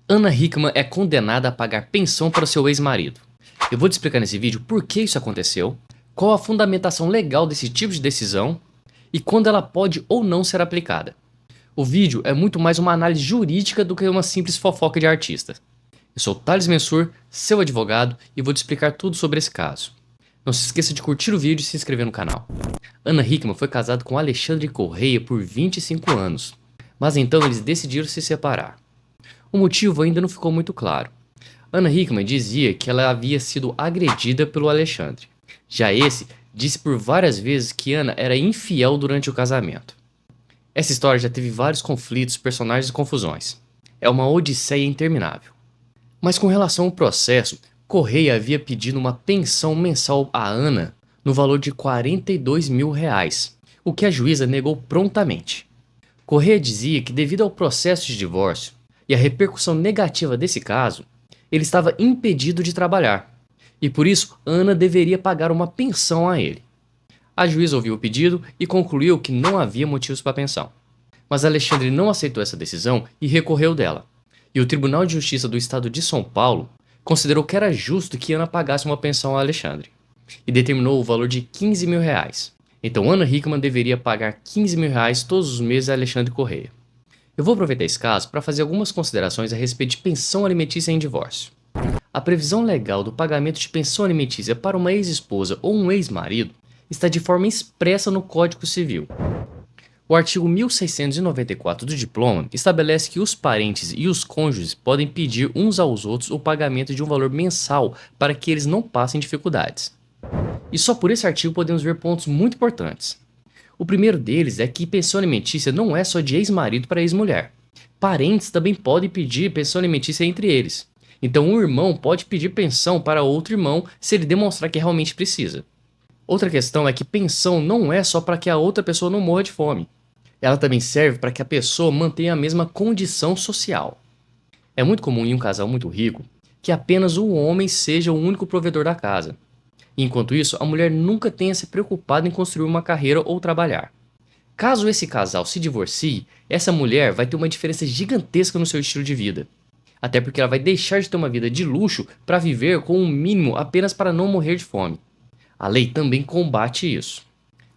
Ana Hickman é condenada a pagar pensão para seu ex-marido. Eu vou te explicar nesse vídeo por que isso aconteceu, qual a fundamentação legal desse tipo de decisão e quando ela pode ou não ser aplicada. O vídeo é muito mais uma análise jurídica do que uma simples fofoca de artista. Eu sou Thales Mensur, seu advogado, e vou te explicar tudo sobre esse caso. Não se esqueça de curtir o vídeo e se inscrever no canal. Ana Hickman foi casada com Alexandre Correia por 25 anos, mas então eles decidiram se separar. O motivo ainda não ficou muito claro. Ana Hickman dizia que ela havia sido agredida pelo Alexandre. Já esse disse por várias vezes que Ana era infiel durante o casamento. Essa história já teve vários conflitos, personagens e confusões. É uma odisseia interminável. Mas com relação ao processo, Correia havia pedido uma pensão mensal a Ana no valor de R$ 42 mil, o que a juíza negou prontamente. Correia dizia que devido ao processo de divórcio e à repercussão negativa desse caso, ele estava impedido de trabalhar, e por isso Ana deveria pagar uma pensão a ele. A juíza ouviu o pedido e concluiu que não havia motivos para a pensão. Mas Alexandre não aceitou essa decisão e recorreu dela. E o Tribunal de Justiça do Estado de São Paulo considerou que era justo que Ana pagasse uma pensão a Alexandre, e determinou o valor de R$ 15 mil. Então Ana Hickman deveria pagar R$ 15 mil todos os meses a Alexandre Correia. Eu vou aproveitar esse caso para fazer algumas considerações a respeito de pensão alimentícia em divórcio. A previsão legal do pagamento de pensão alimentícia para uma ex-esposa ou um ex-marido está de forma expressa no Código Civil. O artigo 1694 do Diploma estabelece que os parentes e os cônjuges podem pedir uns aos outros o pagamento de um valor mensal para que eles não passem dificuldades. E só por esse artigo podemos ver pontos muito importantes. O primeiro deles é que pensão alimentícia não é só de ex-marido para ex-mulher. Parentes também podem pedir pensão alimentícia entre eles. Então um irmão pode pedir pensão para outro irmão se ele demonstrar que realmente precisa. Outra questão é que pensão não é só para que a outra pessoa não morra de fome. Ela também serve para que a pessoa mantenha a mesma condição social. É muito comum em um casal muito rico que apenas o homem seja o único provedor da casa. Enquanto isso, a mulher nunca tenha se preocupado em construir uma carreira ou trabalhar. Caso esse casal se divorcie, essa mulher vai ter uma diferença gigantesca no seu estilo de vida. Até porque ela vai deixar de ter uma vida de luxo para viver com um mínimo apenas para não morrer de fome. A lei também combate isso.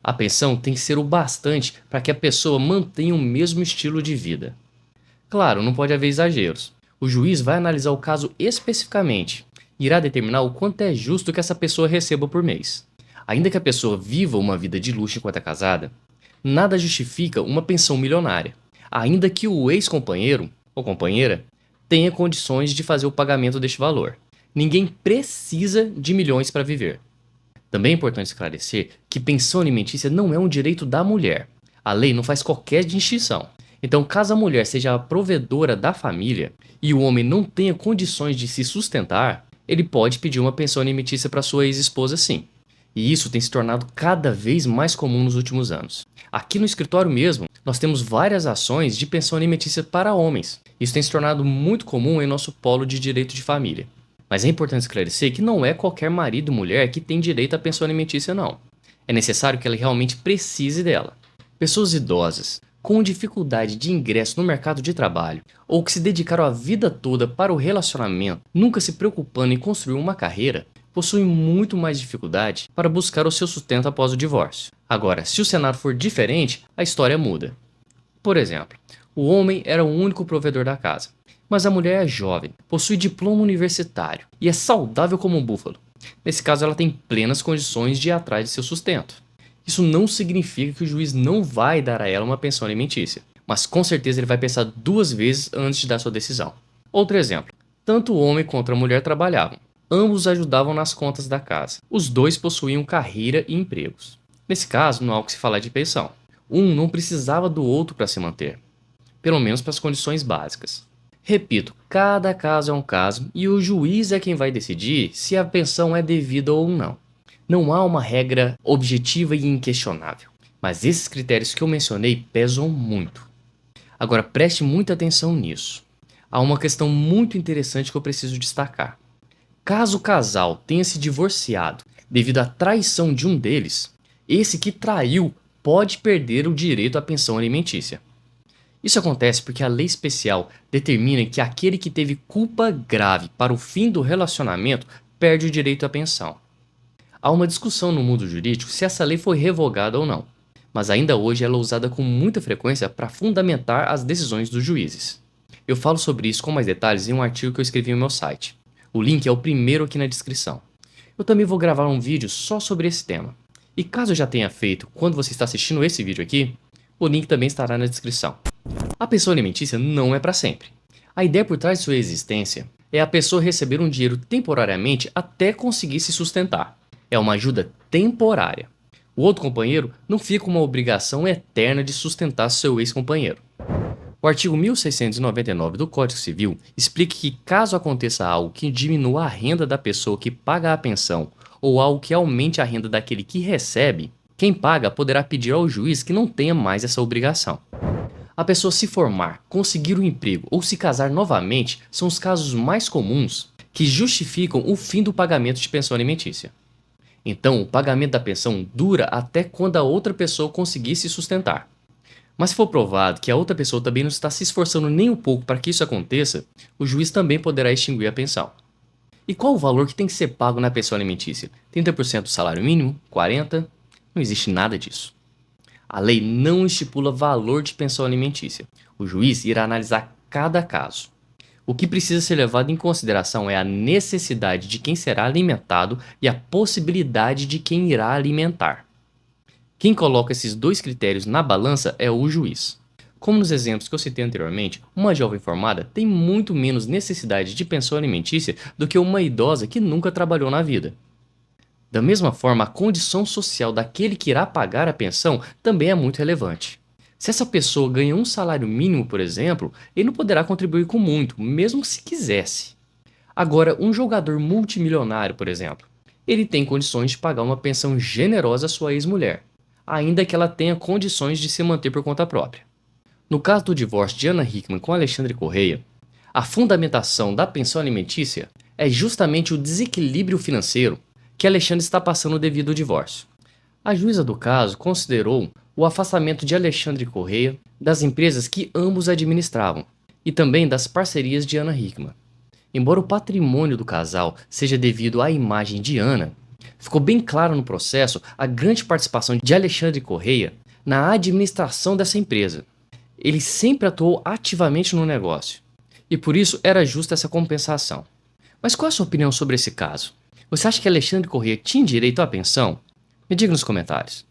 A pensão tem que ser o bastante para que a pessoa mantenha o mesmo estilo de vida. Claro, não pode haver exageros. O juiz vai analisar o caso especificamente e irá determinar o quanto é justo que essa pessoa receba por mês. Ainda que a pessoa viva uma vida de luxo enquanto é casada, nada justifica uma pensão milionária, ainda que o ex-companheiro ou companheira tenha condições de fazer o pagamento deste valor. Ninguém precisa de milhões para viver. Também é importante esclarecer que pensão alimentícia não é um direito da mulher. A lei não faz qualquer distinção. Então, caso a mulher seja a provedora da família e o homem não tenha condições de se sustentar, ele pode pedir uma pensão alimentícia para sua ex-esposa sim. E isso tem se tornado cada vez mais comum nos últimos anos. Aqui no escritório mesmo, nós temos várias ações de pensão alimentícia para homens. Isso tem se tornado muito comum em nosso polo de direito de família. Mas é importante esclarecer que não é qualquer marido ou mulher que tem direito à pensão alimentícia não. É necessário que ela realmente precise dela. Pessoas idosas, com dificuldade de ingresso no mercado de trabalho, ou que se dedicaram a vida toda para o relacionamento, nunca se preocupando em construir uma carreira, possuem muito mais dificuldade para buscar o seu sustento após o divórcio. Agora, se o cenário for diferente, a história muda. Por exemplo, o homem era o único provedor da casa, mas a mulher é jovem, possui diploma universitário e é saudável como um búfalo. Nesse caso, ela tem plenas condições de ir atrás de seu sustento. Isso não significa que o juiz não vai dar a ela uma pensão alimentícia, mas com certeza ele vai pensar duas vezes antes de dar sua decisão. Outro exemplo, tanto o homem quanto a mulher trabalhavam. Ambos ajudavam nas contas da casa. Os dois possuíam carreira e empregos. Nesse caso, não há o que se falar de pensão. Um não precisava do outro para se manter, pelo menos para as condições básicas. Repito, cada caso é um caso e o juiz é quem vai decidir se a pensão é devida ou não. Não há uma regra objetiva e inquestionável, mas esses critérios que eu mencionei pesam muito. Agora preste muita atenção nisso. Há uma questão muito interessante que eu preciso destacar. Caso o casal tenha se divorciado devido à traição de um deles, esse que traiu pode perder o direito à pensão alimentícia. Isso acontece porque a lei especial determina que aquele que teve culpa grave para o fim do relacionamento perde o direito à pensão. Há uma discussão no mundo jurídico se essa lei foi revogada ou não, mas ainda hoje ela é usada com muita frequência para fundamentar as decisões dos juízes. Eu falo sobre isso com mais detalhes em um artigo que eu escrevi no meu site. O link é o primeiro aqui na descrição. Eu também vou gravar um vídeo só sobre esse tema. E caso eu já tenha feito quando você está assistindo esse vídeo aqui, o link também estará na descrição. A pensão alimentícia não é para sempre. A ideia por trás de sua existência é a pessoa receber um dinheiro temporariamente até conseguir se sustentar. É uma ajuda temporária. O outro companheiro não fica com uma obrigação eterna de sustentar seu ex-companheiro. O artigo 1699 do Código Civil explica que caso aconteça algo que diminua a renda da pessoa que paga a pensão ou algo que aumente a renda daquele que recebe, quem paga poderá pedir ao juiz que não tenha mais essa obrigação. A pessoa se formar, conseguir um emprego ou se casar novamente são os casos mais comuns que justificam o fim do pagamento de pensão alimentícia. Então, o pagamento da pensão dura até quando a outra pessoa conseguir se sustentar. Mas se for provado que a outra pessoa também não está se esforçando nem um pouco para que isso aconteça, o juiz também poderá extinguir a pensão. E qual o valor que tem que ser pago na pensão alimentícia? 30% do salário mínimo? 40%? Não existe nada disso. A lei não estipula valor de pensão alimentícia. O juiz irá analisar cada caso. O que precisa ser levado em consideração é a necessidade de quem será alimentado e a possibilidade de quem irá alimentar. Quem coloca esses dois critérios na balança é o juiz. Como nos exemplos que eu citei anteriormente, uma jovem formada tem muito menos necessidade de pensão alimentícia do que uma idosa que nunca trabalhou na vida. Da mesma forma, a condição social daquele que irá pagar a pensão também é muito relevante. Se essa pessoa ganha um salário mínimo, por exemplo, ele não poderá contribuir com muito, mesmo se quisesse. Agora, um jogador multimilionário, por exemplo, ele tem condições de pagar uma pensão generosa à sua ex-mulher, ainda que ela tenha condições de se manter por conta própria. No caso do divórcio de Ana Hickman com Alexandre Correia, a fundamentação da pensão alimentícia é justamente o desequilíbrio financeiro que Alexandre está passando devido ao divórcio. A juíza do caso considerou o afastamento de Alexandre Correia das empresas que ambos administravam e também das parcerias de Ana Hickman. Embora o patrimônio do casal seja devido à imagem de Ana, ficou bem claro no processo a grande participação de Alexandre Correia na administração dessa empresa. Ele sempre atuou ativamente no negócio e por isso era justa essa compensação. Mas qual é a sua opinião sobre esse caso? Você acha que Alexandre Correia tinha direito à pensão? Me diga nos comentários.